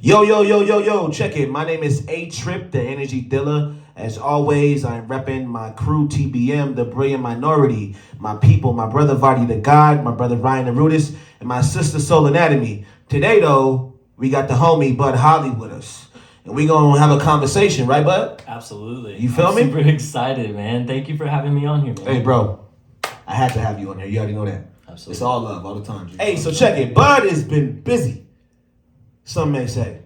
Yo, check it. My name is ATRYP, the energy dealer. As always, I'm repping my crew, TBM, the brilliant minority, my people, my brother Vadi the God, my brother Ryan the Rudis, and my sister Soul Anatomy. Today, though, we got the homie Bud Holly with us. And we going to have a conversation, right, Bud? Absolutely. You feel I'm me? Super excited, man. Thank you for having me on here, man. Hey, bro. I had to have you on here. You already know that. Absolutely. It's all love all the time. Hey, so check it. Bud has been busy. Some may say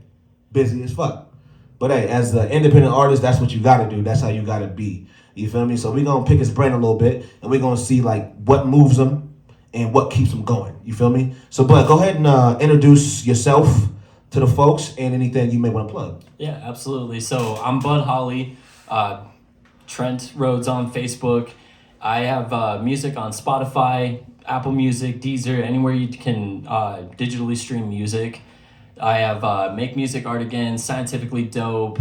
busy as fuck. But hey, as the independent artist, that's what you gotta do. That's how you gotta be. You feel me? So we're gonna pick his brain a little bit and we're gonna see like what moves him and what keeps him going. You feel me? So Bud, go ahead and introduce yourself to the folks and anything you may want to plug. Yeah, absolutely. So I'm Bud Holly, Trent Rhodes on Facebook. I have music on Spotify, Apple Music, Deezer, anywhere you can digitally stream music. I have Make Music Art Again, Scientifically Dope,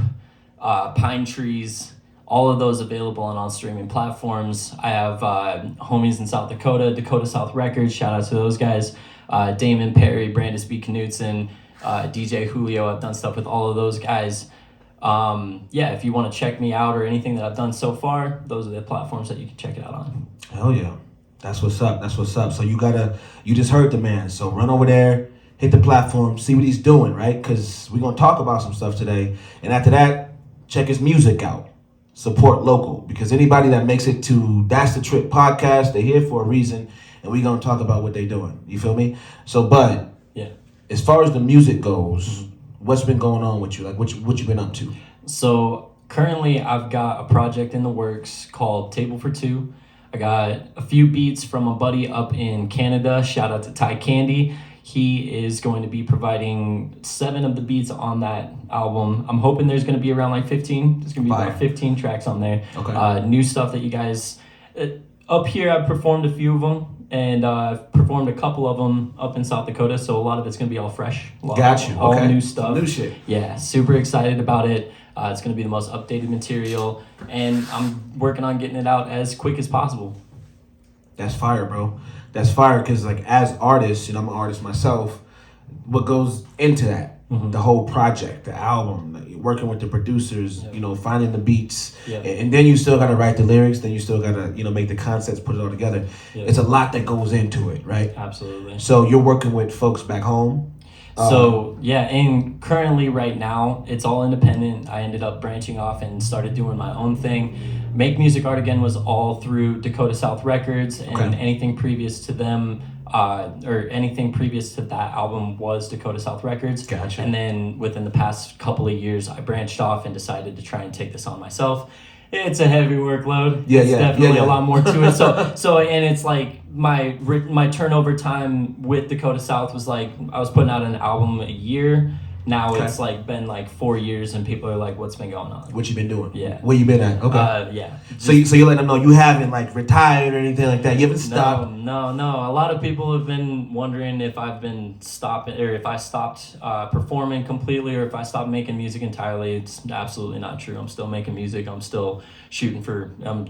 Pine Trees, all of those available on all streaming platforms. I have homies in South Dakota, Dakota South Records, shout out to those guys. Damon Perry, Brandis B. Knutson, DJ Julio, I've done stuff with all of those guys. If you want to check me out or anything that I've done so far, those are the platforms that you can check it out on. Hell yeah. That's what's up. So you just heard the man. So run over there, hit the platform, see what he's doing, right? Because we're going to talk about some stuff today. And after that, check his music out. Support local. Because anybody that makes it to That's the Tryp podcast, they're here for a reason. And we're going to talk about what they're doing. You feel me? So, Bud, yeah. As far as the music goes, what's been going on with you? Like, what you been up to? So, currently, I've got a project in the works called Table for Two. I got a few beats from a buddy up in Canada. Shout out to Ty Candy. He is going to be providing 7 of the beats on that album. I'm hoping there's going to be around like 15. There's going to be about 15 tracks on there. Okay. New stuff that you guys... up here, I've performed a few of them. And I've performed a couple of them up in South Dakota. So a lot of it's going to be all fresh. Got you. All okay. new stuff. New shit. Yeah, super excited about it. It's going to be the most updated material. And I'm working on getting it out as quick as possible. That's fire, bro. That's fire because, like, as artists, I'm an artist myself, what goes into that? Mm-hmm. The whole project, the album, like, working with the producers, finding the beats. Yep. And then you still got to write the lyrics. Then you still got to, make the concepts, put it all together. Yep. It's a lot that goes into it, right? Absolutely. So you're working with folks back home? And currently right now, it's all independent. I ended up branching off and started doing my own thing. Make Music Art Again was all through Dakota South Records, and anything previous to them, or anything previous to that album was Dakota South Records. Gotcha. And then within the past couple of years, I branched off and decided to try and take this on myself. It's a heavy workload. It's definitely a lot more to it. So and it's like my turnover time with Dakota South was like I was putting out an album a year. Now it's like been like 4 years, and people are like, "What's been going on? What you been doing? Yeah, where you been at? Okay, yeah. So you let them know you haven't like retired or anything like that. You haven't stopped. No. A lot of people have been wondering if I've been stopping or if I stopped performing completely or if I stopped making music entirely. It's absolutely not true. I'm still making music. I'm still I'm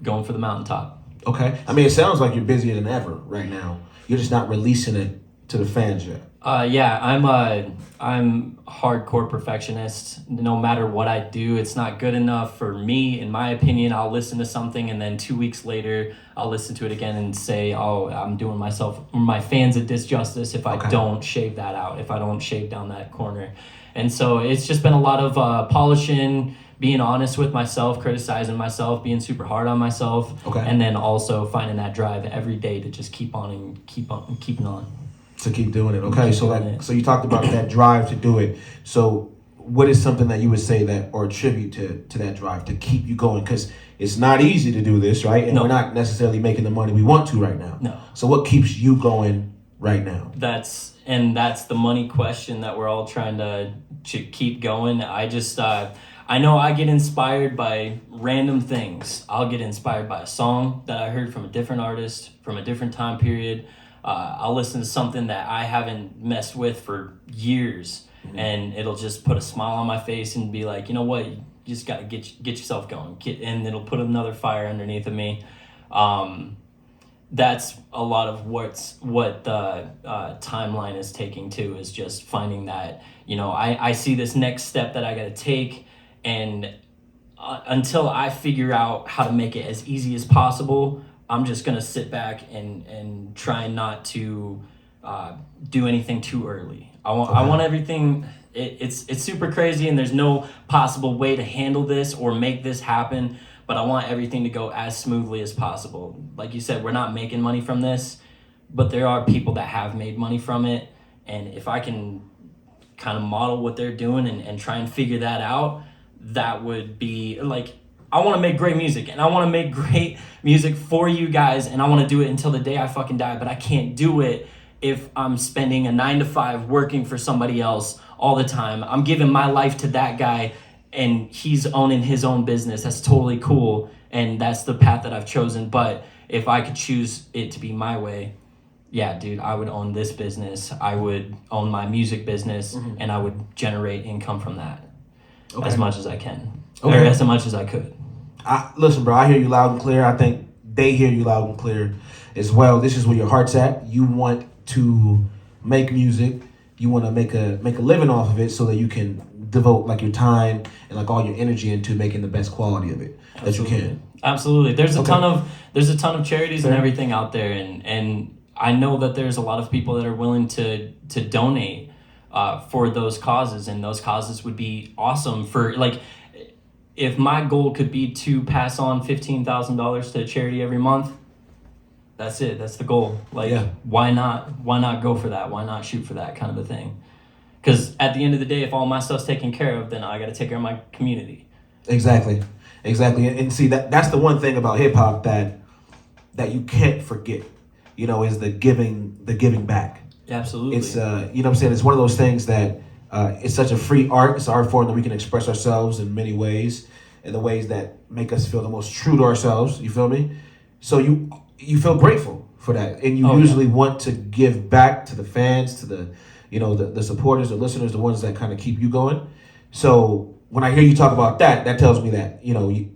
going for the mountaintop. Okay. I mean, it sounds like you're busier than ever right now. You're just not releasing it to the fans yet. I'm hardcore perfectionist. No matter what I do, it's not good enough for me. In my opinion, I'll listen to something and then 2 weeks later, I'll listen to it again and say, "Oh, I'm doing my fans a disjustice if I don't shave that out, if I don't shave down that corner." And so it's just been a lot of polishing, being honest with myself, criticizing myself, being super hard on myself, and then also finding that drive every day to just keep keeping on. To keep doing it. Okay, so you talked about that drive to do it. So what is something that you would say that or attribute to that drive to keep you going? Because it's not easy to do this, right? And we're not necessarily making the money we want to right now. No. So what keeps you going right now? That's the money question that we're all trying to keep going. I know I get inspired by random things. I'll get inspired by a song that I heard from a different artist from a different time period. I'll listen to something that I haven't messed with for years, and it'll just put a smile on my face and be like, you know what, you just got to get yourself going, and it'll put another fire underneath of me. that's a lot of what the timeline is taking too, is just finding that, I see this next step that I got to take, and until I figure out how to make it as easy as possible, I'm just gonna sit back and try not to do anything too early. I want everything. It's super crazy, and there's no possible way to handle this or make this happen. But I want everything to go as smoothly as possible. Like you said, we're not making money from this, but there are people that have made money from it, and if I can kind of model what they're doing and try and figure that out, that would be like, I want to make great music, and I want to make great music for you guys, and I want to do it until the day I fucking die, but I can't do it if I'm spending a 9 to 5 working for somebody else all the time. I'm giving my life to that guy, and he's owning his own business. That's totally cool, and that's the path that I've chosen. But if I could choose it to be my way, yeah, dude, I would own this business. I would own my music business, and I would generate income from that as much as I can, or as much as I could. Listen, bro, I hear you loud and clear. I think they hear you loud and clear as well. This is where your heart's at. You want to make music. You want to make a living off of it so that you can devote like your time and like all your energy into making the best quality of it that you can. Absolutely. There's a ton of charities and everything out there, and I know that there's a lot of people that are willing to donate for those causes, and those causes would be awesome. For like, if my goal could be to pass on $15,000 to a charity every month, that's it. That's the goal. Like, why not? Why not go for that? Why not shoot for that kind of a thing? Because at the end of the day, if all my stuff's taken care of, then I got to take care of my community. Exactly. And see, that's the one thing about hip hop that you can't forget, is the giving back. Absolutely. It's what I'm saying, it's one of those things that it's such a free art. It's an art form that we can express ourselves in many ways, in the ways that make us feel the most true to ourselves. You feel me? So you feel grateful for that, and you usually want to give back to the fans, to the the supporters, the listeners, the ones that kind of keep you going. So when I hear you talk about that, that tells me that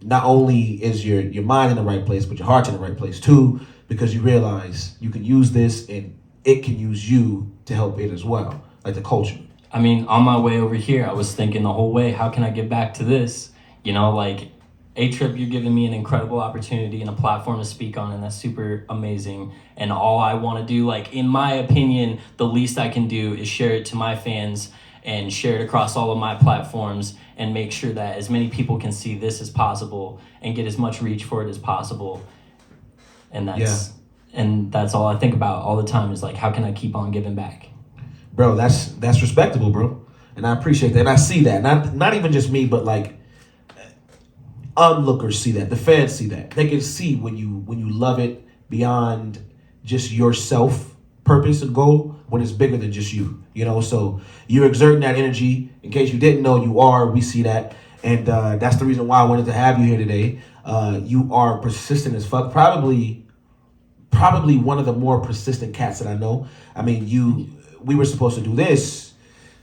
not only is your mind in the right place, but your heart's in the right place too, because you realize you can use this and it can use you to help it as well, like the culture. I mean, on my way over here, I was thinking the whole way, how can I give back to this? Like, ATRYP, you're giving me an incredible opportunity and a platform to speak on, and that's super amazing. And all I want to do, like, in my opinion, the least I can do is share it to my fans and share it across all of my platforms and make sure that as many people can see this as possible and get as much reach for it as possible. And that's all I think about all the time, is like, how can I keep on giving back? Bro, that's respectable, bro. And I appreciate that. And I see that. Not even just me, but like onlookers see that. The fans see that. They can see when you love it beyond just yourself purpose and goal, when it's bigger than just you. So you're exerting that energy. In case you didn't know, you are. We see that. And that's the reason why I wanted to have you here today. You are persistent as fuck. Probably one of the more persistent cats that I know. I mean, we were supposed to do this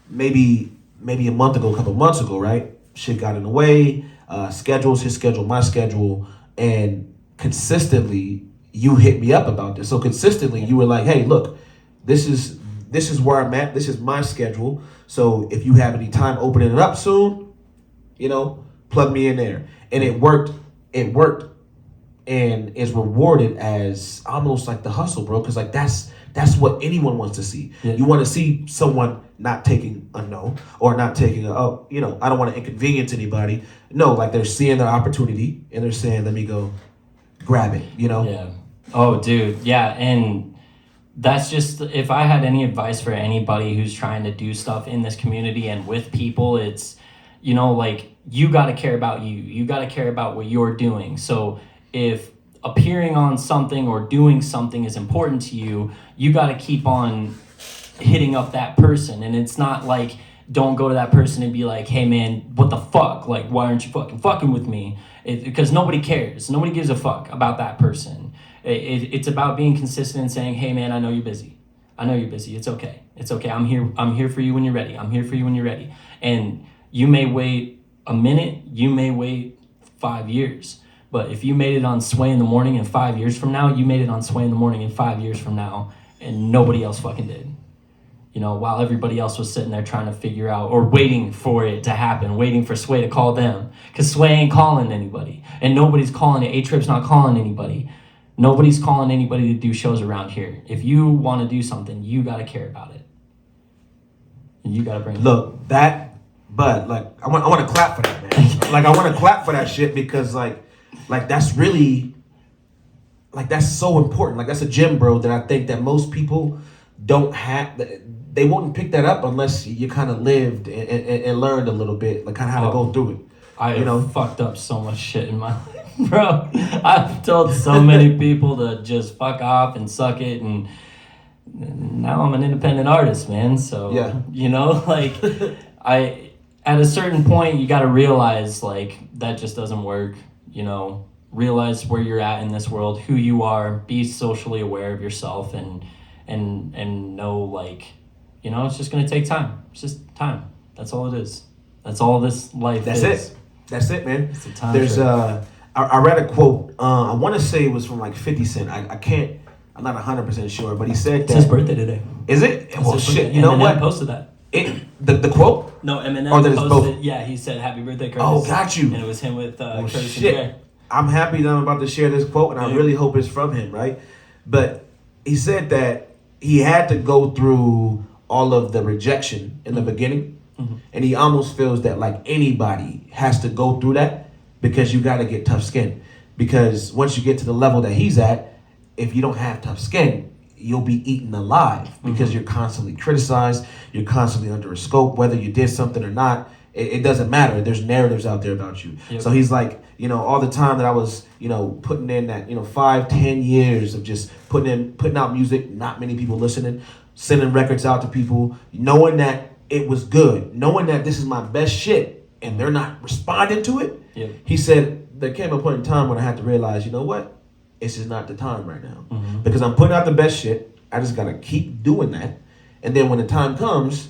maybe a month ago, a couple months ago, right? Shit got in the way. Schedules, his schedule, my schedule, and consistently you hit me up about this. So consistently you were like, hey, look, this is where I'm at. This is my schedule. So if you have any time opening it up soon, plug me in there. And it worked. And is rewarded as almost like the hustle, bro. Because like that's what anyone wants to see. Yeah. You want to see someone not taking a no, or not taking I don't want to inconvenience anybody. No, like they're seeing their opportunity and they're saying, let me go grab it, Yeah. Oh, dude. Yeah. And that's just, if I had any advice for anybody who's trying to do stuff in this community and with people, it's, like, you got to care about you. You got to care about what you're doing. So if appearing on something or doing something is important to you, you got to keep on hitting up that person. And it's not like, don't go to that person and be like, hey man, what the fuck? Like, why aren't you fucking with me? Because nobody cares. Nobody gives a fuck about that person. It's about being consistent and saying, hey man, I know you're busy. It's okay. I'm here for you when you're ready. And you may wait a minute, you may wait 5 years, But if you made it on Sway in the Morning in 5 years from now, you made it on Sway in the Morning in 5 years from now, and nobody else fucking did. You know, while everybody else was sitting there trying to figure out or waiting for it to happen, waiting for Sway to call them. Because Sway ain't calling anybody. And nobody's calling it. ATRYP's not calling anybody. Nobody's calling anybody to do shows around here. If you want to do something, you got to care about it. And you got to bring it. Look, Bud, like, I want to clap for that, man. Like, I want to clap for that shit because, like that's really, like, that's so important. Like, that's a gem, bro, that I think that most people don't have. They wouldn't pick that up unless you kind of lived and learned a little bit, like kind of how to go through it. I fucked up so much shit in my life, bro. I've told so many people to just fuck off and suck it, and now I'm an independent artist, man. So, yeah. You know, like, at a certain point, you got to realize, like, that just doesn't work, you know. Realize where you're at in this world, who you are, be socially aware of yourself, and know, like, you know, it's just going to take time. It's just time. That's all it is. That's all this life is. That's it, man. It's a time. There's I read a quote. I want to say it was from like 50 Cent. I'm not 100% sure, but he said it's that. his birthday today. Is it? It's Well, shit. Birthday. You know Eminem what? Posted that. The quote? No, Eminem that it's posted. both. Yeah, he said "Happy Birthday, Curtis." Oh, got you. And it was him with Curtis and shit. Jay. I'm happy that I'm about to share this quote, and I really hope it's from him, right? But he said that he had to go through all of the rejection in the beginning, and he almost feels that like anybody has to go through that because you got to get tough skin. Because once you get to the level that he's at, if you don't have tough skin, you'll be eaten alive because you're constantly criticized, you're constantly under a scope, whether you did something or not. It doesn't matter. There's narratives out there about you. Yep. So he's like, you know, all the time that I was, you know, putting in that, you know, 5-10 years of just putting out music, not many people listening, sending records out to people, knowing that it was good, knowing that this is my best shit, and they're not responding to it. Yep. He said there came a point in time when I had to realize, you know what, this is not the time right now, because I'm putting out the best shit. I just gotta keep doing that, and then when the time comes,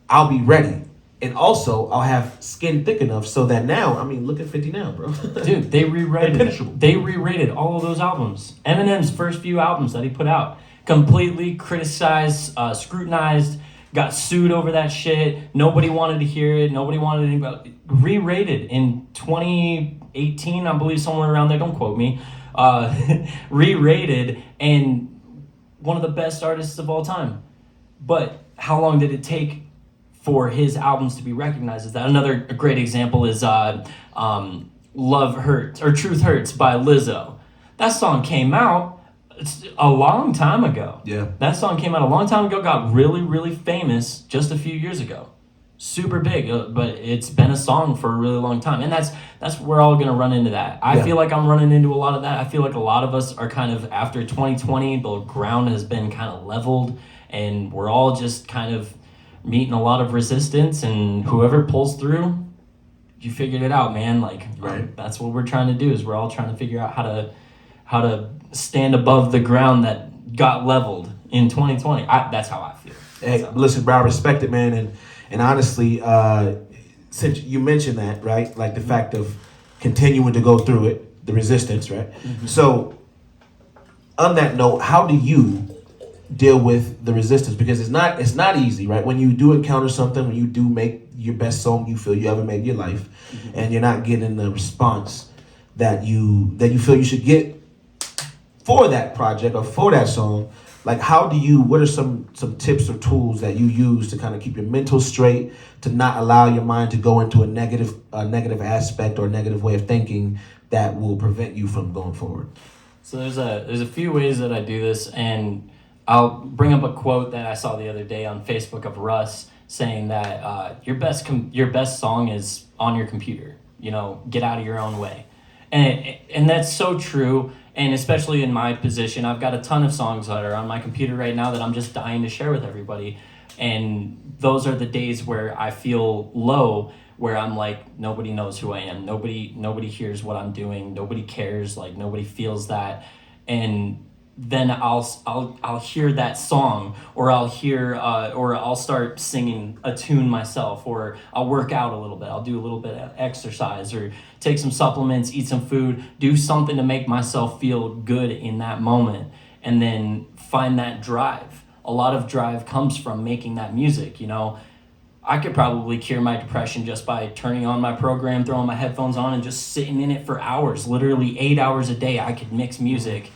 I'll be ready. And also, I'll have skin thick enough so that now, I mean, look at 50 now, bro. Dude, they re-rated all of those albums. Eminem's first few albums that he put out, completely criticized, scrutinized, got sued over that shit. Nobody wanted to hear it. Nobody wanted anybody. Re-rated in 2018, I believe, somewhere around there. Don't quote me. Re-rated, and one of the best artists of all time. But how long did it take for his albums to be recognized? Is that another great example is Love Hurts or Truth Hurts by Lizzo. That song came out a long time ago. Yeah. That song came out a long time ago, got really, really famous just a few years ago. Super big, but it's been a song for a really long time. And that's we're all gonna run into that. I feel like I'm running into a lot of that. I feel like a lot of us are kind of, after 2020, the ground has been kind of leveled, and we're all just kind of meeting a lot of resistance, and whoever pulls through, you figured it out, man. Like, that's what we're trying to do, is we're all trying to figure out how to stand above the ground that got leveled in 2020. That's how I feel. Hey, listen, bro, I respect it, man, and honestly, since you mentioned that, right, like the fact of continuing to go through it, the resistance, right? So, on that note, how do you deal with the resistance? Because it's not easy, right? When you do encounter something, when you do make your best song you feel you ever made in your life, and you're not getting the response that you feel you should get for that project or for that song, like what are some tips or tools that you use to kind of keep your mental straight, to not allow your mind to go into a negative aspect or a negative way of thinking that will prevent you from going forward? So there's a few ways that I do this, and I'll bring up a quote that I saw the other day on Facebook of Russ saying that your best song is on your computer. You know, get out of your own way, and that's so true. And especially in my position, I've got a ton of songs that are on my computer right now that I'm just dying to share with everybody. And those are the days where I feel low, where I'm like, nobody knows who I am. Nobody hears what I'm doing. Nobody cares. Like, nobody feels that. And then I'll hear that song, or I'll start singing a tune myself, or I'll work out a little bit. I'll do a little bit of exercise, or take some supplements, eat some food, do something to make myself feel good in that moment, and then find that drive. A lot of drive comes from making that music, you know. I could probably cure my depression just by turning on my program, throwing my headphones on, and just sitting in it for hours, literally 8 hours a day. I could mix music,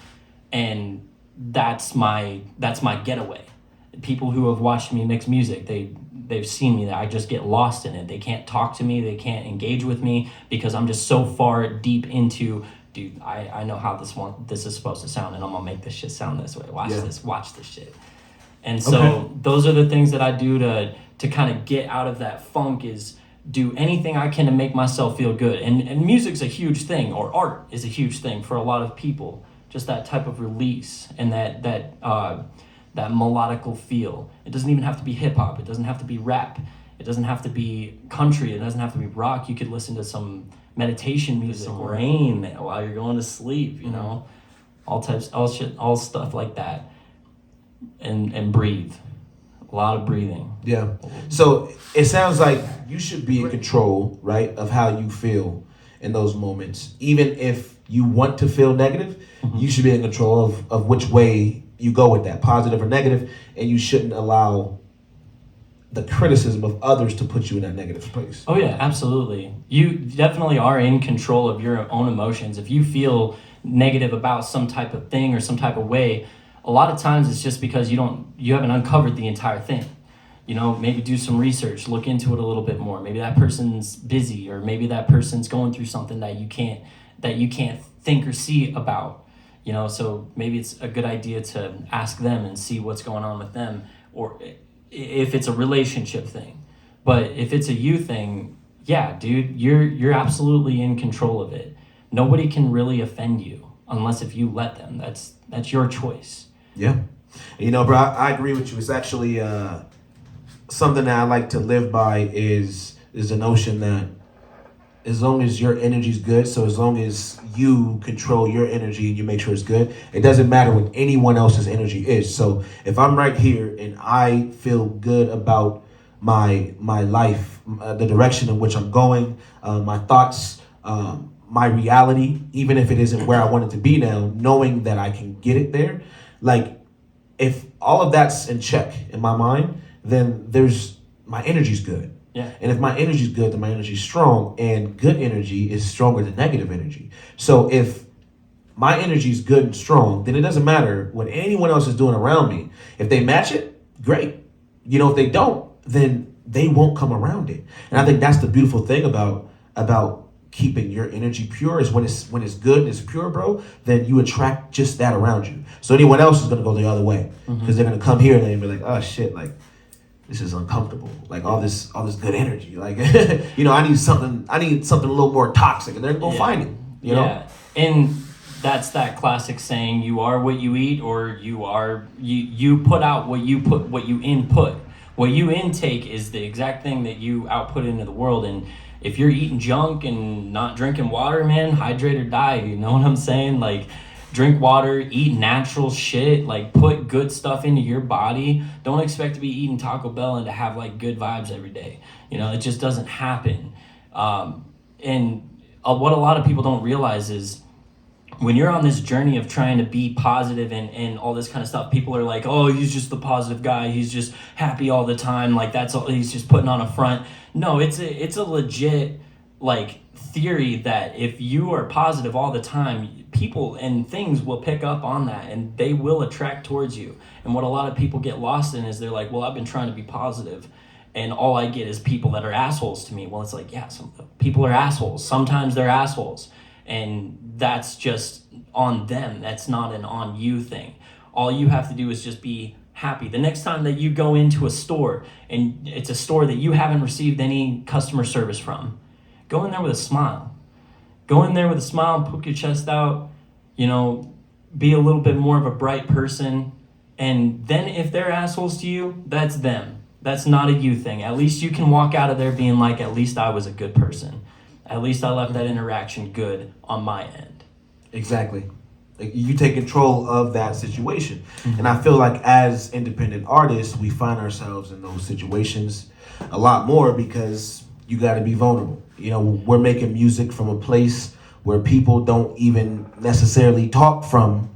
and that's my getaway. People who have watched me mix music, they've seen me that I just get lost in it. They can't talk to me, they can't engage with me, because I'm just so far deep into, dude, I know how this is supposed to sound, and I'm gonna make this shit sound this way. Watch this shit. And so those are the things that I do to kind of get out of that funk, is do anything I can to make myself feel good. And music's a huge thing, or art is a huge thing for a lot of people. Just that type of release and that melodical feel. It doesn't even have to be hip hop. It doesn't have to be rap. It doesn't have to be country. It doesn't have to be rock. You could listen to some meditation music, or rain while you're going to sleep. You know, all stuff like that. And breathe. A lot of breathing. Yeah. So it sounds like you should be in control, right, of how you feel in those moments. Even if you want to feel negative, you should be in control of which way you go with that, positive or negative, and you shouldn't allow the criticism of others to put you in that negative place. Oh yeah, absolutely. You definitely are in control of your own emotions. If you feel negative about some type of thing or some type of way, a lot of times it's just because you haven't uncovered the entire thing. You know, maybe do some research, look into it a little bit more. Maybe that person's busy, or maybe that person's going through something that you can't think or see about. You know, so maybe it's a good idea to ask them and see what's going on with them, or if it's a relationship thing. But if it's a you thing, yeah, dude, you're absolutely in control of it. Nobody can really offend you unless if you let them. That's your choice. Yeah. You know, bro, I agree with you. It's actually something that I like to live by is the notion that as long as your energy's good, so as long as you control your energy and you make sure it's good, it doesn't matter what anyone else's energy is. So if I'm right here and I feel good about my life, the direction in which I'm going, my thoughts, my reality, even if it isn't where I want it to be now, knowing that I can get it there, like if all of that's in check in my mind, then my energy's good. Yeah. And if my energy is good, then my energy is strong, and good energy is stronger than negative energy. So if my energy is good and strong, then it doesn't matter what anyone else is doing around me. If they match it, great. You know, if they don't, then they won't come around it. And I think that's the beautiful thing about keeping your energy pure, is when it's good and it's pure, bro, then you attract just that around you. So anyone else is gonna go the other way, because they're gonna come here and they're gonna be like, oh shit, like this is uncomfortable. Like all this good energy. Like you know, I need something a little more toxic, and they're gonna go find it. You know? And that's that classic saying, you are what you eat, or you put out what you input. What you intake is the exact thing that you output into the world. And if you're eating junk and not drinking water, man, hydrate or die. You know what I'm saying? Like, drink water, eat natural shit, like put good stuff into your body. Don't expect to be eating Taco Bell and to have like good vibes every day. You know, it just doesn't happen. And what a lot of people don't realize is when you're on this journey of trying to be positive and all this kind of stuff, people are like, oh, he's just the positive guy. He's just happy all the time. Like that's all, he's just putting on a front. No, it's a legit like theory that if you are positive all the time, people and things will pick up on that and they will attract towards you. And what a lot of people get lost in is they're like, well, I've been trying to be positive and all I get is people that are assholes to me. Well, it's like, yeah, some people are assholes. Sometimes they're assholes. And that's just on them. That's not an on you thing. All you have to do is just be happy. The next time that you go into a store and it's a store that you haven't received any customer service from, go in there with a smile. Go in there with a smile and poke your chest out, you know, be a little bit more of a bright person. And then if they're assholes to you, that's them. That's not a you thing. At least you can walk out of there being like, at least I was a good person. At least I left that interaction good on my end. Exactly. Like, you take control of that situation. And I feel like as independent artists, we find ourselves in those situations a lot more because you got to be vulnerable. You know, we're making music from a place where people don't even necessarily talk from.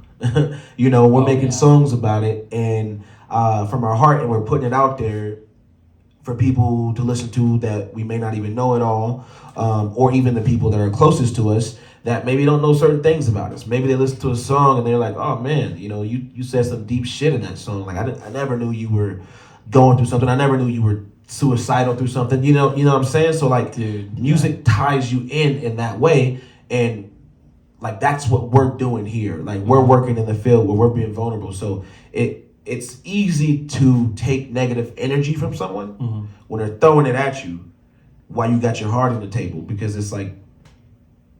You know, we're making songs about it and from our heart, and we're putting it out there for people to listen to that we may not even know at all, or even the people that are closest to us that maybe don't know certain things about us. Maybe they listen to a song and they're like, oh man, you know, you said some deep shit in that song. Like, I never knew you were going through something. I never knew you were suicidal through something. You know what I'm saying? So like, dude, music ties you in that way, and like that's what we're doing here. Like, we're working in the field where we're being vulnerable. So it's easy to take negative energy from someone when they're throwing it at you while you got your heart on the table, because it's like,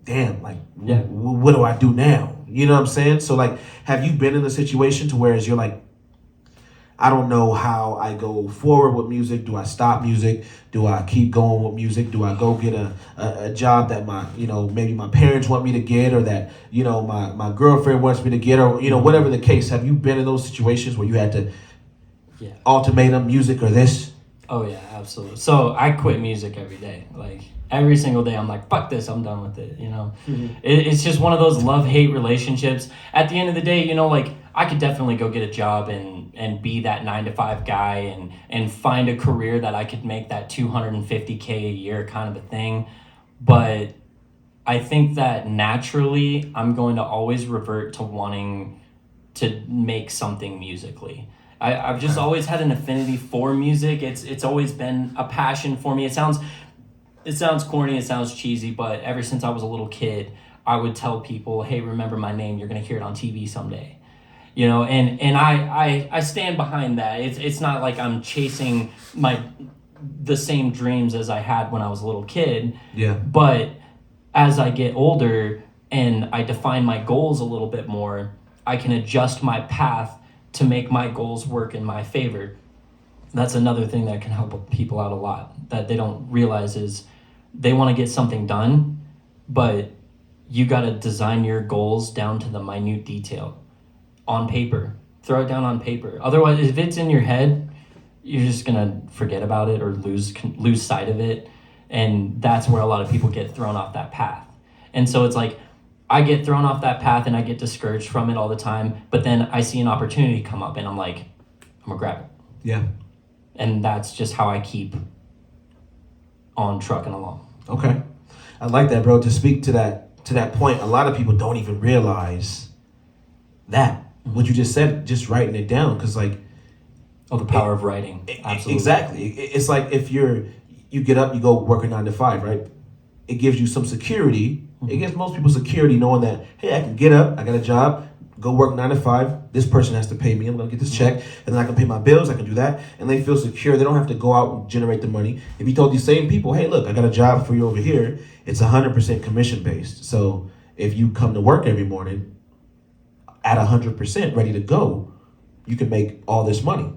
damn, like, what do I do now? You know what I'm saying? So like, have you been in a situation to where you're like, I don't know how I go forward with music. Do I stop music? Do I keep going with music? Do I go get a job that maybe my parents want me to get, or that, my girlfriend wants me to get, or, whatever the case. Have you been in those situations where you had to ultimatum music or this? Oh yeah, absolutely. So I quit music every day. Like, every single day I'm like, fuck this, I'm done with it, It's just one of those love-hate relationships. At the end of the day, like, I could definitely go get a job and be that 9-to-5 guy and find a career that I could make that $250K a year kind of a thing. But I think that naturally I'm going to always revert to wanting to make something musically. I've just always had an affinity for music. It's always been a passion for me. It sounds corny, it sounds cheesy, but ever since I was a little kid, I would tell people, hey, remember my name, you're going to hear it on TV someday. And I stand behind that. It's not like I'm chasing the same dreams as I had when I was a little kid. Yeah. But as I get older and I define my goals a little bit more, I can adjust my path to make my goals work in my favor. That's another thing that can help people out a lot, that they don't realize is they want to get something done, but you got to design your goals down to the minute detail on paper. Throw it down on paper. Otherwise, if it's in your head, you're just going to forget about it or lose sight of it. And that's where a lot of people get thrown off that path. And so it's like, I get thrown off that path and I get discouraged from it all the time, but then I see an opportunity come up and I'm like, I'm gonna grab it. Yeah. And that's just how I keep on trucking along. Okay. I like that, bro. To speak to that point, a lot of people don't even realize that. What you just said, just writing it down, because like, the power of writing. Absolutely. Exactly. It's like if you get up, you go work a 9-to-5, right? It gives you some security. It gives most people security knowing that, hey, I can get up, I got a job, go work 9-to-5. This person has to pay me. I'm going to get this check, and then I can pay my bills. I can do that. And they feel secure. They don't have to go out and generate the money. If you told these same people, hey, look, I got a job for you over here, it's 100% commission based. So if you come to work every morning at 100% ready to go, you can make all this money.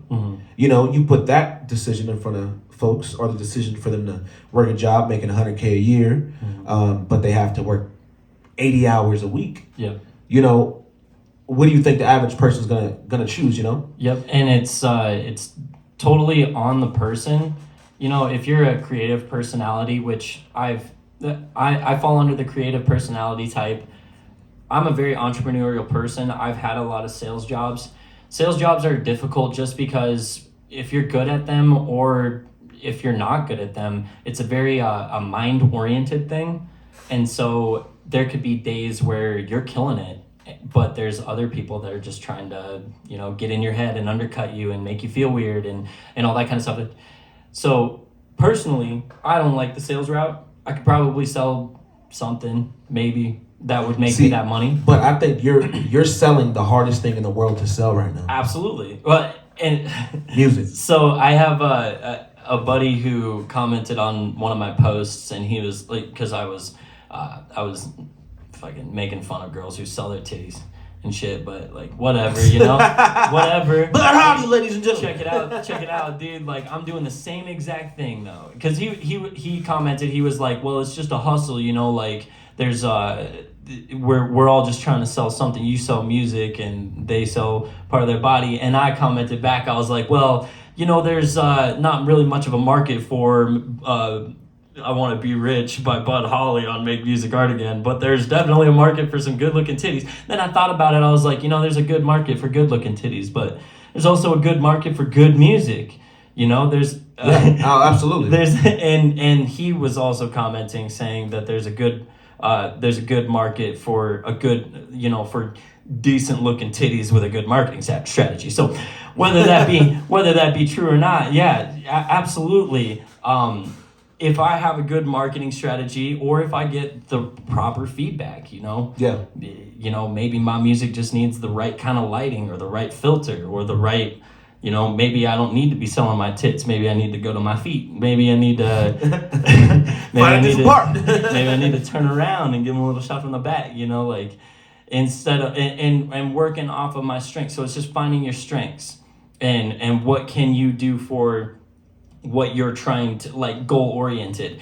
You put that decision in front of folks, or the decision for them to work a job making $100K a year, but they have to work 80 hours a week. Yeah. What do you think the average person's gonna choose? Yep, and it's totally on the person. If you're a creative personality, which I fall under the creative personality type. I'm a very entrepreneurial person. I've had a lot of sales jobs. Sales jobs are difficult just because if you're good at them or if you're not good at them, it's a very a mind-oriented thing. And so there could be days where you're killing it, but there's other people that are just trying to, get in your head and undercut you and make you feel weird and all that kind of stuff. So personally, I don't like the sales route. I could probably sell something, maybe, that would make me that money. But I think you're selling the hardest thing in the world to sell right now. Absolutely. Well, and music. So I have a buddy who commented on one of my posts, and he was like, because I was fucking making fun of girls who sell their titties and shit, but like whatever, whatever. But howdy, ladies and gentlemen. Check it out, dude. Like, I'm doing the same exact thing though, because he commented, he was like, well, it's just a hustle, like there's we're all just trying to sell something. You sell music and they sell part of their body. And I commented back, I was like, well, there's not really much of a market for I Want to Be Rich by Bud Holly on Make Music Art Again, but there's definitely a market for some good looking titties. Then I thought about it, I was like, there's a good market for good looking titties, but there's also a good market for good music. There's oh, absolutely. There's and he was also commenting saying that there's a good market for a good for decent looking titties with a good marketing strategy. So whether that be true or not, absolutely. If I have a good marketing strategy, or if I get the proper feedback, maybe my music just needs the right kind of lighting or the right filter or the right. Maybe I don't need to be selling my tits. Maybe I need to go to my feet. Maybe I need to. maybe I need to turn around and give them a little shot from the back. Instead of and working off of my strengths. So it's just finding your strengths and what can you do for what you're trying to goal oriented.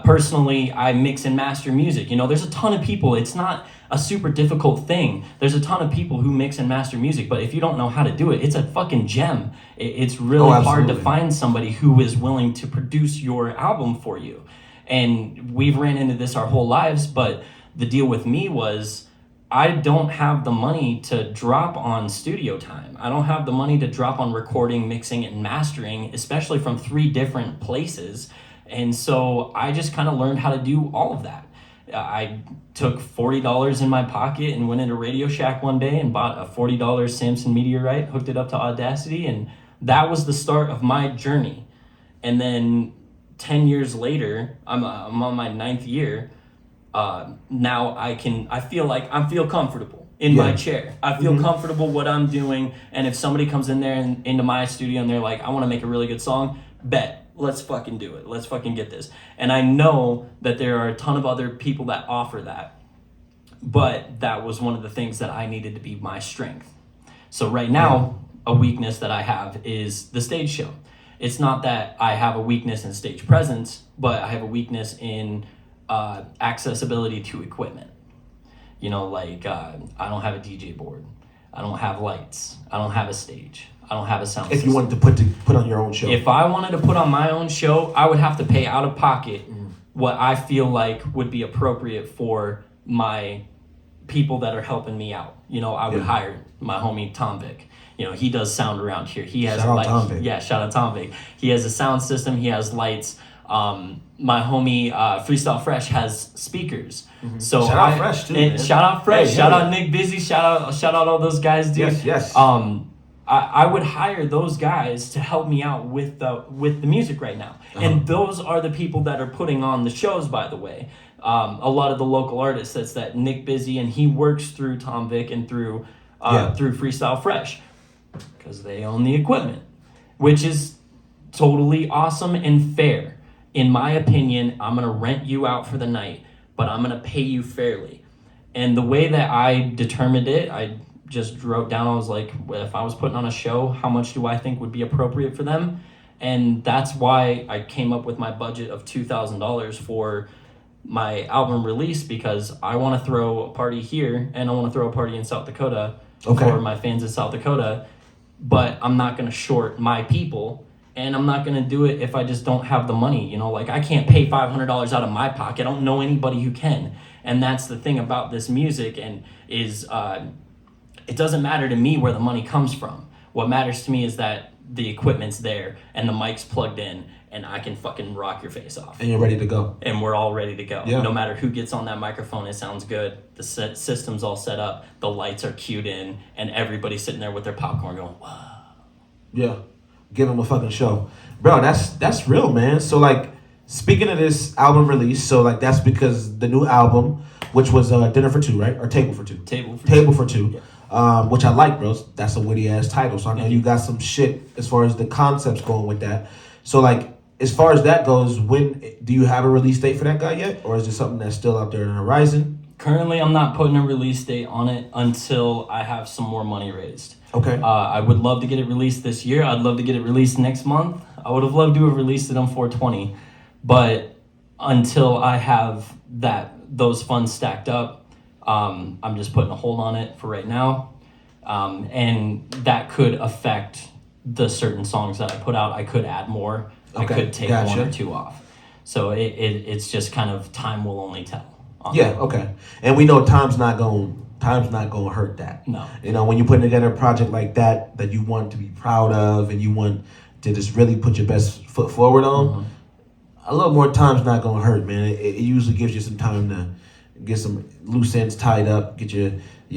Personally, I mix and master music. There's a ton of people. It's not a super difficult thing. There's a ton of people who mix and master music, but if you don't know how to do it, it's a fucking gem. It's really hard to find somebody who is willing to produce your album for you. And we've ran into this our whole lives, but the deal with me was I don't have the money to drop on studio time. I don't have the money to drop on recording, mixing, and mastering, especially from 3 different places. And so I just kind of learned how to do all of that. I took $40 in my pocket and went into Radio Shack one day and bought a $40 Samson Meteorite, hooked it up to Audacity, and that was the start of my journey. And then 10 years later, I'm on my 9th year. Now I feel comfortable in my chair. I feel comfortable what I'm doing. And if somebody comes in there and into my studio and they're like, I want to make a really good song, bet. Let's fucking do it. Let's fucking get this. And I know that there are a ton of other people that offer that. But that was one of the things that I needed to be my strength. So right now, a weakness that I have is the stage show. It's not that I have a weakness in stage presence, but I have a weakness in accessibility to equipment. I don't have a DJ board. I don't have lights. I don't have a stage. I don't have a sound system. If you wanted to put on your own show. If I wanted to put on my own show, I would have to pay out of pocket what I feel like would be appropriate for my people that are helping me out. I would hire my homie Tom Vick. He does sound around here. He has shout out Tom Vick. He has a sound system. He has lights. My homie Freestyle Fresh has speakers. So shout out Fresh too. Man. Shout out Fresh. Shout out Nick Busy. Shout out all those guys, dude. Yes. I would hire those guys to help me out with the music right now. And those are the people that are putting on the shows, by the way. A lot of the local artists, that's that Nick Busy, and he works through Tom Vick and through Freestyle Fresh because they own the equipment, which is totally awesome and fair. In my opinion, I'm going to rent you out for the night, but I'm going to pay you fairly. And the way that I determined it, I just wrote down, I was like, if I was putting on a show, how much do I think would be appropriate for them? And that's why I came up with my budget of $2,000 for my album release, because I want to throw a party here and I want to throw a party in South Dakota for my fans in South Dakota, but I'm not going to short my people. And I'm not going to do it if I just don't have the money. I can't pay $500 out of my pocket. I don't know anybody who can. And that's the thing about this music, and is it doesn't matter to me where the money comes from. What matters to me is that the equipment's there and the mic's plugged in and I can fucking rock your face off. And you're ready to go. And we're all ready to go. Yeah. No matter who gets on that microphone, it sounds good. The system's all set up. The lights are cued in. And everybody's sitting there with their popcorn going, wow. Yeah. Give them a fucking show. Bro, that's real, man. So, speaking of this album release, so, that's because the new album, which was Dinner for Two, right? Or Table for Two? Table for Two. Yeah. Which I like, bro. That's a witty-ass title. So, I know you got some shit as far as the concepts going with that. So, as far as that goes, when do you have a release date for that guy yet? Or is it something that's still out there on the horizon? Currently, I'm not putting a release date on it until I have some more money raised. Okay. I would love to get it released this year. I'd love to get it released next month. I would have loved to have released it on 420. But until I have those funds stacked up, I'm just putting a hold on it for right now. And that could affect the certain songs that I put out. I could add more. I could take one or two off. So it's just kind of time will only tell. Yeah, okay. And we know time's not going to hurt that. No. You know, when you're putting together a project like that you want to be proud of and you want to just really put your best foot forward on, a little more time's not going to hurt, man. It usually gives you some time to get some loose ends tied up, get your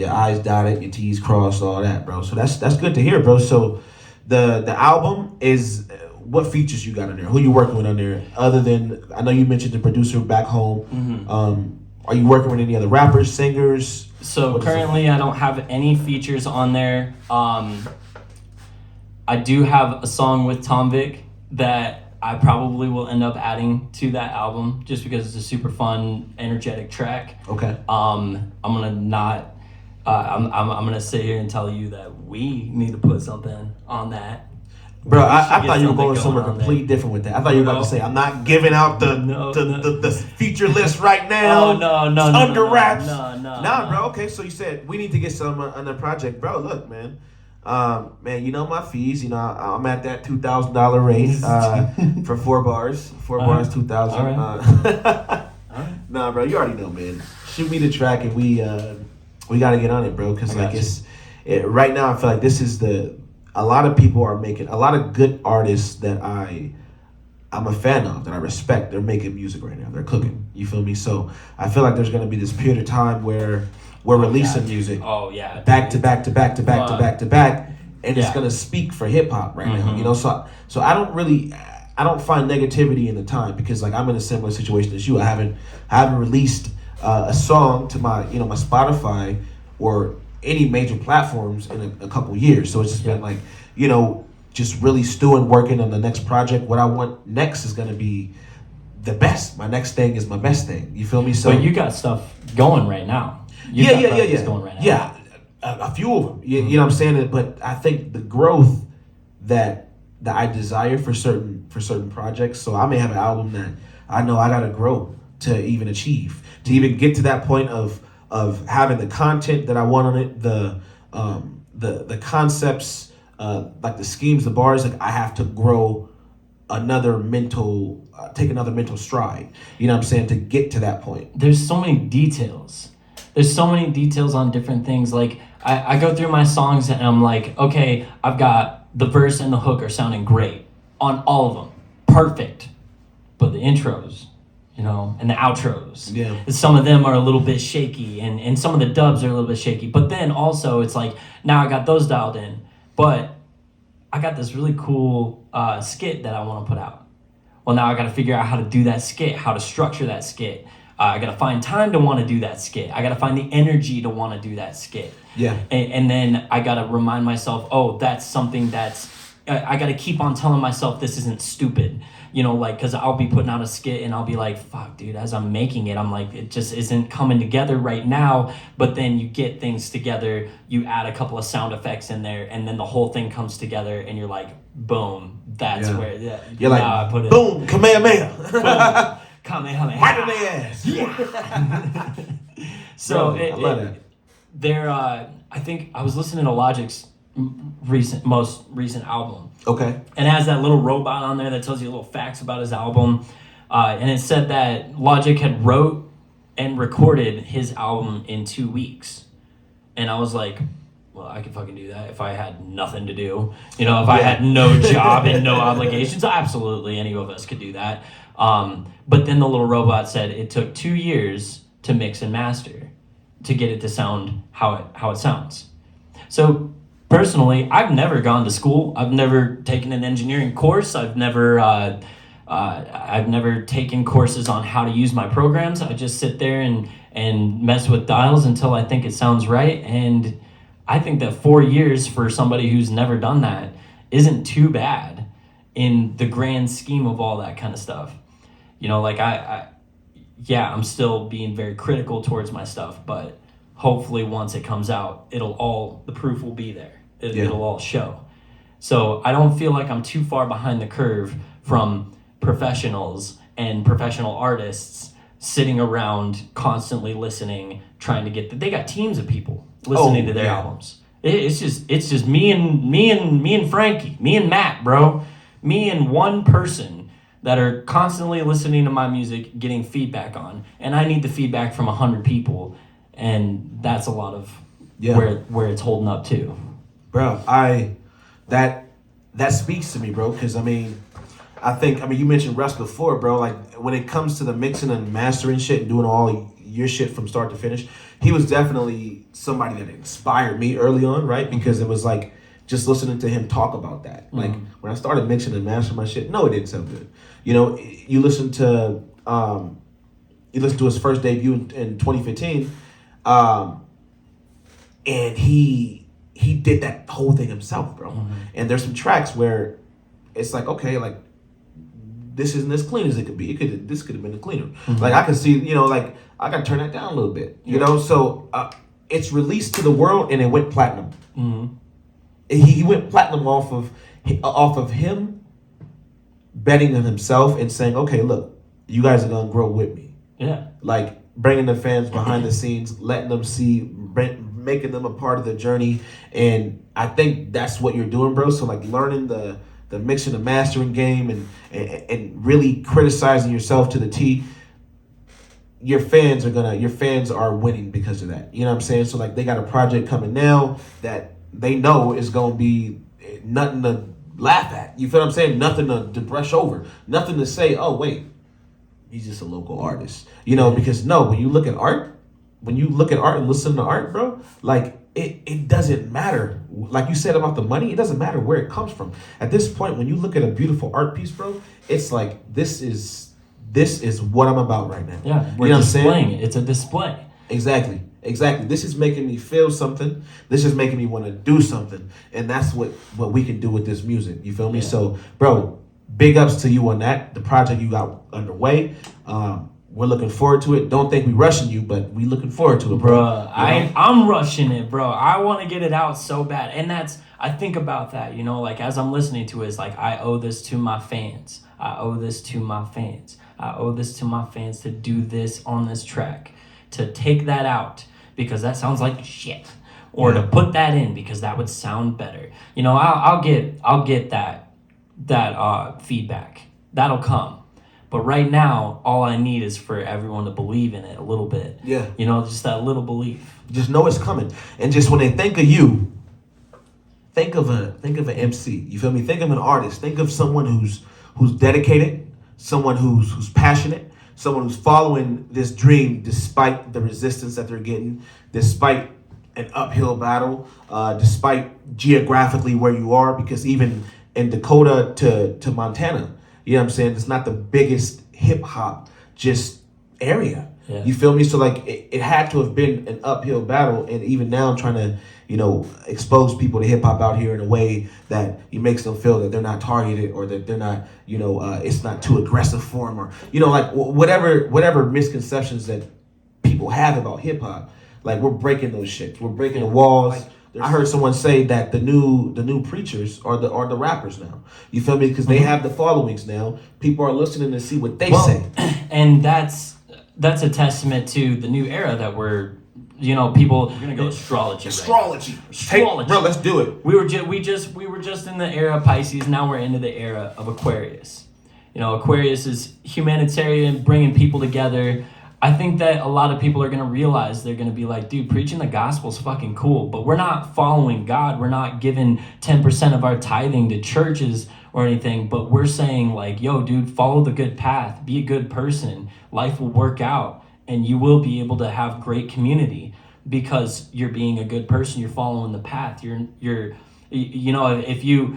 I's dotted, your T's crossed, all that, bro. So that's good to hear, bro. So the album is, what features you got on there? Who you working with on there? Other than, I know you mentioned the producer back home. Are you working with any other rappers, singers? So currently I don't have any features on there. I do have a song with Tom Vick that I probably will end up adding to that album just because it's a super fun, energetic track. Okay. I'm gonna sit here and tell you that we need to put something on that. Bro, I thought you were going somewhere completely different with that. I thought you were about to say, I'm not giving out the feature list right now. Oh, no, under wraps. No, bro. Okay, so you said we need to get some on the project. Bro, look, man. Man, you know my fees. You know, I'm at that $2,000 rate for 4 bars. 4 bars, 2,000. All right. Nah, bro, you already know, man. Shoot me the track and we got to get on it, bro. Because, like, right now I feel like this is a lot of people are making, a lot of good artists that I'm a fan of, that I respect, they're making music right now. They're cooking. You feel me? So I feel like there's going to be this period of time where we're releasing music back to back, and it's going to speak for hip hop right now. You know, so I don't find negativity in the time, because like I'm in a similar situation as you. I haven't released a song to my my Spotify or any major platforms in a couple years. So it's just been like, just really stewing, working on the next project. What I want next is going to be the best. My next thing is my best thing. You feel me? So but you got stuff going right now. Yeah. Going right now. Yeah, a few of them. You know what I'm saying? But I think the growth that I desire for certain projects. So I may have an album that I know I got to grow to even achieve, to even get to that point of having the content that I want on it, the concepts, like the schemes, the bars. Like I have to grow take another mental stride. You know what I'm saying? To get to that point. There's so many details. There's so many details on different things. Like I go through my songs and I'm like, okay, I've got the verse and the hook are sounding great on all of them, perfect. But the intros, and the outros. Yeah. Some of them are a little bit shaky, and some of the dubs are a little bit shaky. But then also it's like, now I got those dialed in, but I got this really cool skit that I want to put out. Well, now I got to figure out how to do that skit, how to structure that skit. I got to find time to want to do that skit. I got to find the energy to want to do that skit. Yeah. And then I got to remind myself, that's something I got to keep on telling myself this isn't stupid. Because I'll be putting out a skit and I'll be like, fuck, dude, as I'm making it, I'm like, it just isn't coming together right now. But then you get things together, you add a couple of sound effects in there, and then the whole thing comes together, and you're like, boom, that's where, you're like, I put it. Boom, Kamehameha. Boom, Kamehameha. Right in their ass. Yeah. So I love that. I think I was listening to Logic's most recent album. Okay. And it has that little robot on there that tells you little facts about his album. And it said that Logic had wrote and recorded his album in 2 weeks. And I was like, well, I could fucking do that if I had nothing to do. If I had no job and no obligations. Absolutely, any of us could do that. But then the little robot said it took 2 years to mix and master to get it to sound how it sounds. So personally, I've never gone to school. I've never taken an engineering course. I've never taken courses on how to use my programs. I just sit there and mess with dials until I think it sounds right. And I think that 4 years for somebody who's never done that isn't too bad in the grand scheme of all that kind of stuff. I'm still being very critical towards my stuff, but hopefully once it comes out, the proof will be there. It'll all show. So I don't feel like I'm too far behind the curve from professionals and professional artists sitting around constantly listening, trying to get they got teams of people listening to their albums. It's just me and Frankie, me and Matt, bro, me and one person that are constantly listening to my music, getting feedback on, and I need the feedback from 100 people, and that's a lot of where it's holding up to. Bro, that speaks to me, bro, because I mean you mentioned Russ before, bro. Like when it comes to the mixing and mastering shit and doing all your shit from start to finish, he was definitely somebody that inspired me early on, right? Because it was like just listening to him talk about that. Mm-hmm. Like when I started mixing and mastering my shit, no, it didn't sound good. You know, you listen to his first debut in 2015, and he did that whole thing himself, bro. Mm-hmm. And there's some tracks where it's like, okay, like this isn't as clean as it could be. This could have been cleaner. Mm-hmm. Like I could see, you know, like I got to turn that down a little bit, you know. So it's released to the world and it went platinum. Mm-hmm. He went platinum off of him betting on himself and saying, okay, look, you guys are gonna grow with me. Yeah. Like bringing the fans behind the scenes, letting them see, making them a part of the journey, and I think that's what you're doing, bro. So like learning the mixing and mastering game and really criticizing yourself to the T. Your fans are winning because of that. You know what I'm saying? So like they got a project coming now that they know is gonna be nothing to laugh at. You feel what I'm saying? Nothing to brush over. Nothing to say, oh wait, he's just a local artist. You know, because no, when you look at art and listen to art, bro, like it doesn't matter. Like you said about the money, it doesn't matter where it comes from. At this point, when you look at a beautiful art piece, bro, it's like this is what I'm about right now. Yeah, we're displaying it. It's a display. Exactly. This is making me feel something. This is making me want to do something, and that's what we can do with this music. You feel me? Yeah. So, bro, big ups to you on that. The project you got underway. We're looking forward to it. Don't think we rushing you, but we looking forward to it, bro. I'm rushing it, bro. I want to get it out so bad, and I think about that, you know, like as I'm listening to it, it's like I owe this to my fans. I owe this to my fans. I owe this to my fans to do this on this track, to take that out because that sounds like shit, or to put that in because that would sound better. You know, I'll get that feedback. That'll come. But right now, all I need is for everyone to believe in it a little bit. Yeah. You know, just that little belief. Just know it's coming. And just when they think of you, think of an MC. You feel me? Think of an artist. Think of someone who's dedicated, someone who's passionate, someone who's following this dream despite the resistance that they're getting, despite an uphill battle, despite geographically where you are, because even in Dakota to Montana, you know what I'm saying, it's not the biggest hip hop just area. Yeah. You feel me? So like it had to have been an uphill battle, and even now I'm trying to, you know, expose people to hip hop out here in a way that it makes them feel that they're not targeted, or that they're not, you know, it's not too aggressive for them, or, you know, like whatever misconceptions that people have about hip hop. Like we're breaking those shit. We're breaking the walls. Like, I heard someone say that the new preachers are the rappers now. You feel me? Because they have the followings now. People are listening to see what they say. And that's a testament to the new era that we're, you know, people. We're gonna go astrology. Astrology. Hey, bro, let's do it. We were just in the era of Pisces. Now we're into the era of Aquarius. You know, Aquarius is humanitarian, bringing people together. I think that a lot of people are going to realize, they're going to be like, dude, preaching the gospel is fucking cool, but we're not following God. We're not giving 10% of our tithing to churches or anything, but we're saying like, yo, dude, follow the good path, be a good person. Life will work out and you will be able to have great community because you're being a good person. You're following the path. You're you know, if you,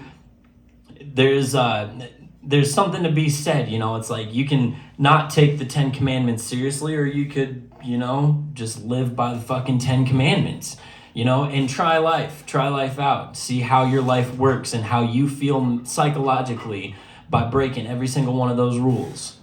there's something to be said, you know, it's like you can not take the 10 commandments seriously, or you could, you know, just live by the fucking 10 commandments, you know, and try life out, see how your life works and how you feel psychologically by breaking every single one of those rules.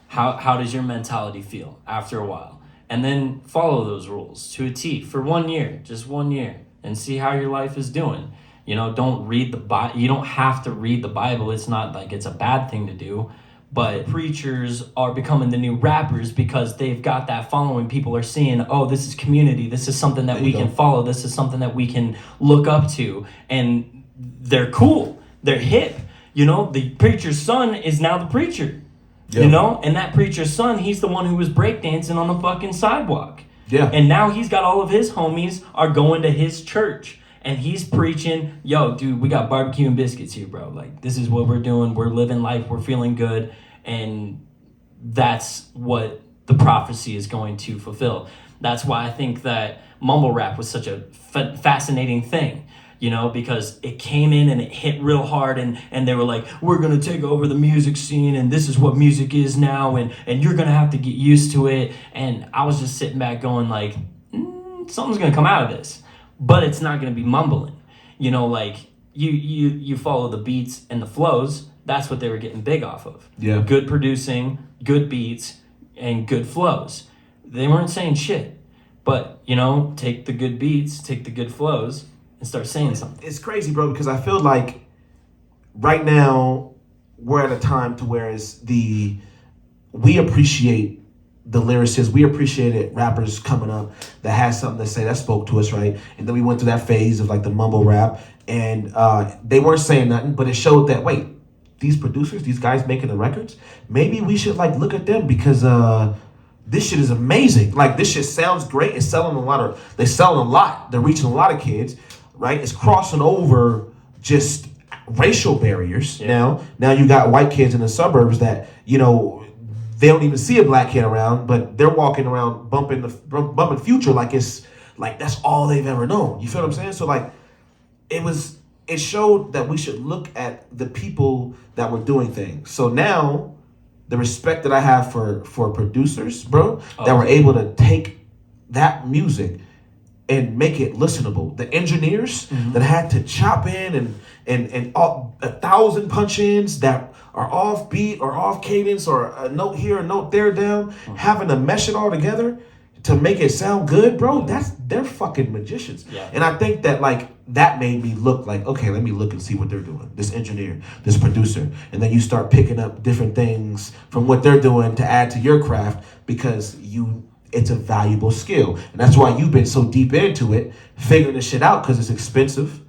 How does your mentality feel after a while? And then follow those rules to a T for 1 year, just 1 year, and see how your life is doing. You know, don't read the Bible. You don't have to read the Bible. It's not like it's a bad thing to do, but preachers are becoming the new rappers because they've got that following. People are seeing, oh, this is community. This is something that we can follow. This is something that we can look up to. And they're cool. They're hip. You know, the preacher's son is now the preacher. Yeah. You know, and that preacher's son, he's the one who was breakdancing on the fucking sidewalk. Yeah. And now he's got all of his homies are going to his church. And he's preaching, yo, dude, we got barbecue and biscuits here, bro. Like, this is what we're doing. We're living life. We're feeling good. And that's what the prophecy is going to fulfill. That's why I think that mumble rap was such a fascinating thing, you know, because it came in and it hit real hard. And they were like, we're going to take over the music scene. And this is what music is now. And you're going to have to get used to it. And I was just sitting back going like, something's going to come out of this. But it's not going to be mumbling. You know, like, you follow the beats and the flows. That's what they were getting big off of. Yeah. Good producing, good beats, and good flows. They weren't saying shit. But, you know, take the good beats, take the good flows, and start saying something. It's crazy, bro, because I feel like right now we're at a time to where we appreciate the lyricists, we appreciated rappers coming up that had something to say that spoke to us, right? And then we went through that phase of like the mumble rap, and they weren't saying nothing, but it showed that, wait, these producers, these guys making the records, maybe we should like look at them because this shit is amazing. Like, this shit sounds great. It's selling a lot. They're selling a lot. They're reaching a lot of kids, right? It's crossing over just racial barriers. Yeah. Now you got white kids in the suburbs that, you know, they don't even see a black kid around, but they're walking around bumping Future like it's like that's all they've ever known. You feel what I'm saying? So like, it showed that we should look at the people that were doing things. So now, the respect that I have for producers, bro, that were able to take that music and make it listenable. The engineers that had to chop in and all 1,000 punch-ins that are off beat or off cadence or a note here, a note there down, having to mesh it all together to make it sound good, bro, they're fucking magicians. Yeah. And I think that like that made me look like, okay, let me look and see what they're doing. This engineer, this producer. And then you start picking up different things from what they're doing to add to your craft because it's a valuable skill. And that's why you've been so deep into it, figuring this shit out because it's expensive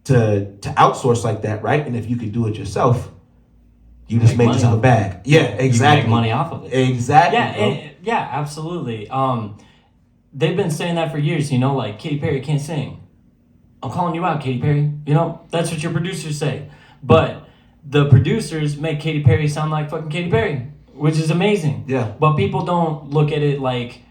to outsource like that, right? And if you can do it yourself, you just make yourself a bag. Yeah, exactly. You make money off of it. Exactly. Yeah, absolutely. They've been saying that for years, you know, like Katy Perry can't sing. I'm calling you out, Katy Perry. You know, that's what your producers say. But the producers make Katy Perry sound like fucking Katy Perry, which is amazing. Yeah. But people don't look at it like,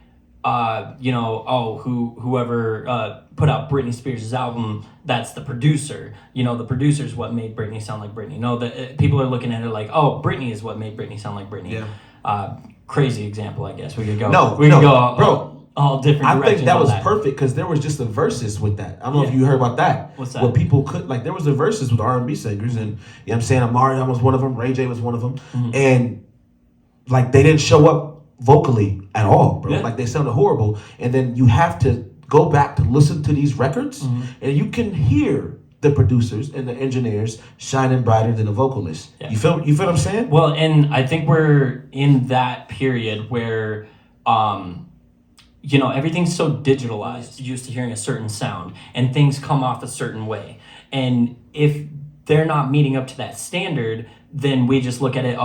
you know, oh, whoever put out Britney Spears' album, that's the producer. You know, the producer's what made Britney sound like Britney. No, people are looking at it like, oh, Britney is what made Britney sound like Britney. Yeah. Crazy example, I guess. We could go. All different directions. I think that was perfect because there was just the verses with that. I don't know if you heard about that. What's that? Where people could like there was the verses with R&B singers, and you know what I'm saying, Amarion was one of them, Ray J was one of them, and like they didn't show up vocally at all, bro. Yeah. Like they sounded horrible, and then you have to go back to listen to these records, and you can hear the producers and the engineers shining brighter than the vocalists. Yeah. You feel what I'm saying? Well, and I think we're in that period where you know, everything's so digitalized. You're used to hearing a certain sound and things come off a certain way. And if they're not meeting up to that standard, then we just look at it,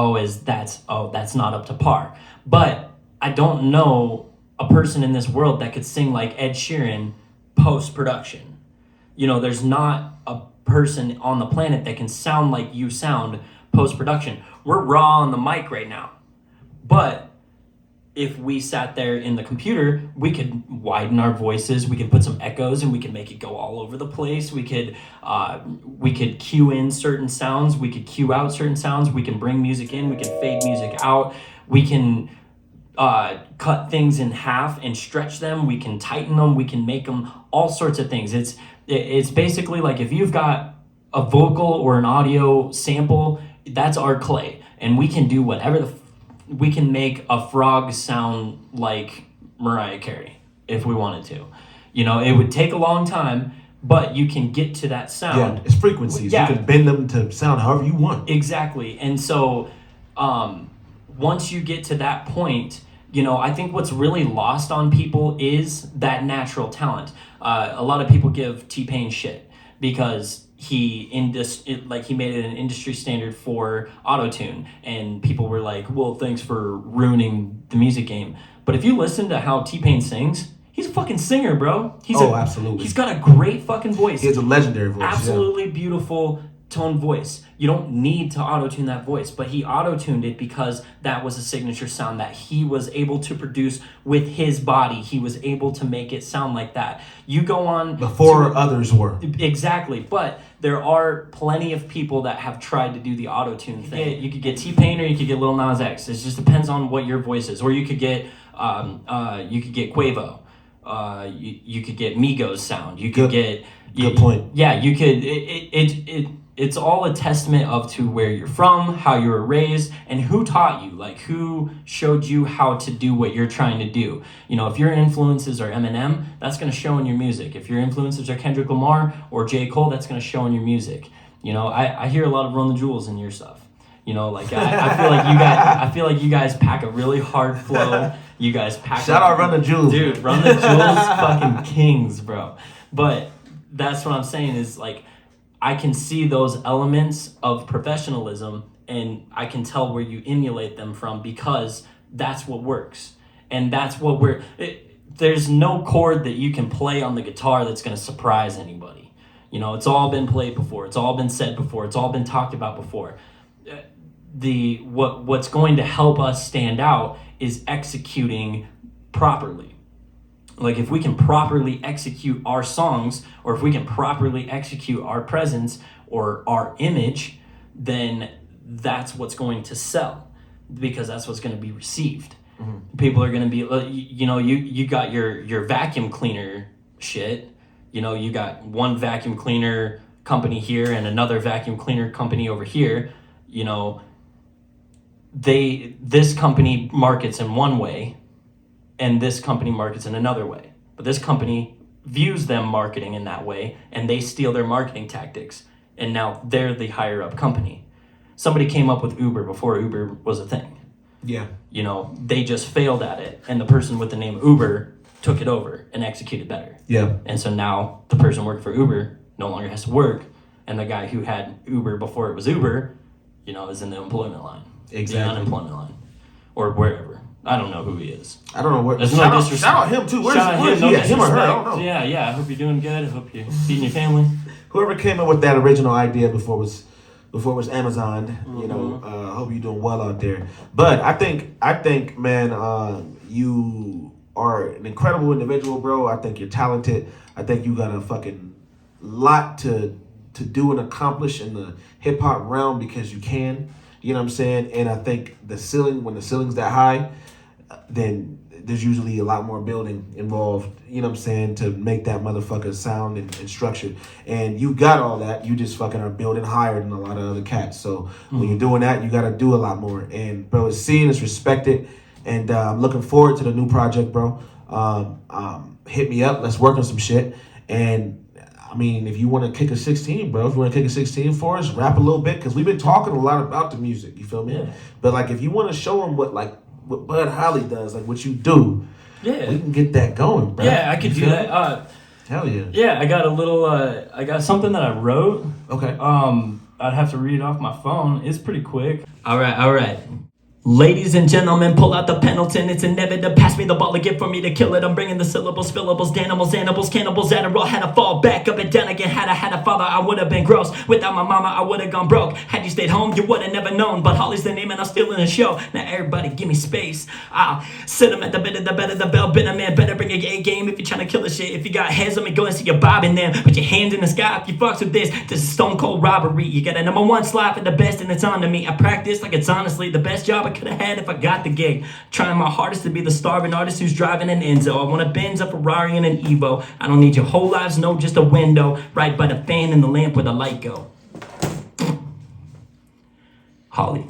that's not up to par. But I don't know a person in this world that could sing like Ed Sheeran post-production. You know, there's not a person on the planet that can sound like you sound post-production. We're raw on the mic right now. But if we sat there in the computer, we could widen our voices, we could put some echoes, and we could make it go all over the place. We could cue in certain sounds, we could cue out certain sounds, we can bring music in, we can fade music out, we can cut things in half and stretch them, we can tighten them, we can make them all sorts of things. It's basically like if you've got a vocal or an audio sample, that's our clay, and we can do whatever we can make a frog sound like Mariah Carey if we wanted to. You know, it would take a long time, but you can get to that sound. Yeah, it's frequencies. Yeah. You can bend them to sound however you want. Exactly. And so once you get to that point, you know, I think what's really lost on people is that natural talent. A lot of people give T-Pain shit because he made it an industry standard for autotune, and people were like, well, thanks for ruining the music game. But if you listen to how T-Pain sings, he's a fucking singer, bro. Absolutely. He's got a great fucking voice. He has a legendary voice. Absolutely beautiful tone voice. You don't need to auto-tune that voice, but he auto-tuned it because that was a signature sound that he was able to produce with his body. He was able to make it sound like that. You go on before others were. Exactly, but there are plenty of people that have tried to do the auto-tune thing. You could get T-Pain or you could get Lil Nas X. It just depends on what your voice is. Or you could get Quavo. You could get Migos sound. You could get good point. Yeah, you could. It's all a testament of to where you're from, how you were raised, and who taught you. Like, who showed you how to do what you're trying to do. You know, if your influences are Eminem, that's going to show in your music. If your influences are Kendrick Lamar or J. Cole, that's going to show in your music. You know, I hear a lot of Run the Jewels in your stuff. You know, like I feel like you guys pack a really hard flow. You guys pack. Shout out Run the Jewels, dude. Run the Jewels, fucking kings, bro. But that's what I'm saying is, like, I can see those elements of professionalism, and I can tell where you emulate them from, because that's what works, and that's what there's no chord that you can play on the guitar that's going to surprise anybody. You know, it's all been played before. It's all been said before. It's all been talked about before. What's going to help us stand out is executing properly. Like, if we can properly execute our songs, or if we can properly execute our presence or our image, then that's what's going to sell, because that's what's going to be received. Mm-hmm. People are going to be, you know, you got your vacuum cleaner shit. You know, you got one vacuum cleaner company here and another vacuum cleaner company over here. You know, this company markets in one way, and this company markets in another way. But this company views them marketing in that way, and they steal their marketing tactics, and now they're the higher up company. Somebody came up with Uber before Uber was a thing. Yeah. You know, they just failed at it, and the person with the name Uber took it over and executed better. Yeah. And so now the person working for Uber no longer has to work, and the guy who had Uber before it was Uber, you know, is in the employment line. Exactly. The unemployment line. Or wherever. I don't know who he is. I don't know where. There's no disrespect. Shout out him too. Where's he? Him or her? I don't know. Yeah. I hope you're doing good. I hope you're feeding your family. Whoever came up with that original idea before it was Amazon. Mm-hmm. You know, I hope you're doing well out there. But I think, man, you are an incredible individual, bro. I think you're talented. I think you got a fucking lot to do and accomplish in the hip hop realm, because you can. You know what I'm saying? And I think when the ceiling's that high, then there's usually a lot more building involved, you know what I'm saying, to make that motherfucker sound and structured. And you got all that. You just fucking are building higher than a lot of other cats. So when you're doing that, you got to do a lot more. And, bro, it's seen, it's respected. And I'm looking forward to the new project, bro. Hit me up. Let's work on some shit. And I mean, if you want to kick a 16, bro, if you want to kick a 16 for us, rap a little bit, because we've been talking a lot about the music, you feel me? Yeah. But, like, if you want to show them what Bud Holly does, like what you do, we can get that going, bro. Yeah, I could do that. Hell yeah. Yeah, I got a little, I got something that I wrote. Okay. I'd have to read it off my phone. It's pretty quick. All right. Ladies and gentlemen, pull out the Pendleton. It's inevitable. Pass me the ball again for me to kill it. I'm bringing the syllables, fillables, danimals, animals, cannibals, Adderall. Had to fall back up and down again. Had I had a father, I would have been gross. Without my mama, I would have gone broke. Had you stayed home, you would have never known. But Holly's the name and I'm still in the show. Now everybody give me space. I'll sit them at the bit of the bed of the bell. Been a man, better bring a A game if you're trying to kill the shit. If you got heads, let me go and see your bob in them. Put your hands in the sky if you fucks with this. This is stone cold robbery. You got a number one slot for the best and it's on to me. I practice like it's honestly the best job I could have had if I got the gig. Trying my hardest to be the starving artist who's driving an Enzo. I want a Benz, a Ferrari, and an Evo. I don't need your whole lives, no, just a window. Right by the fan and the lamp where the light go. Holly.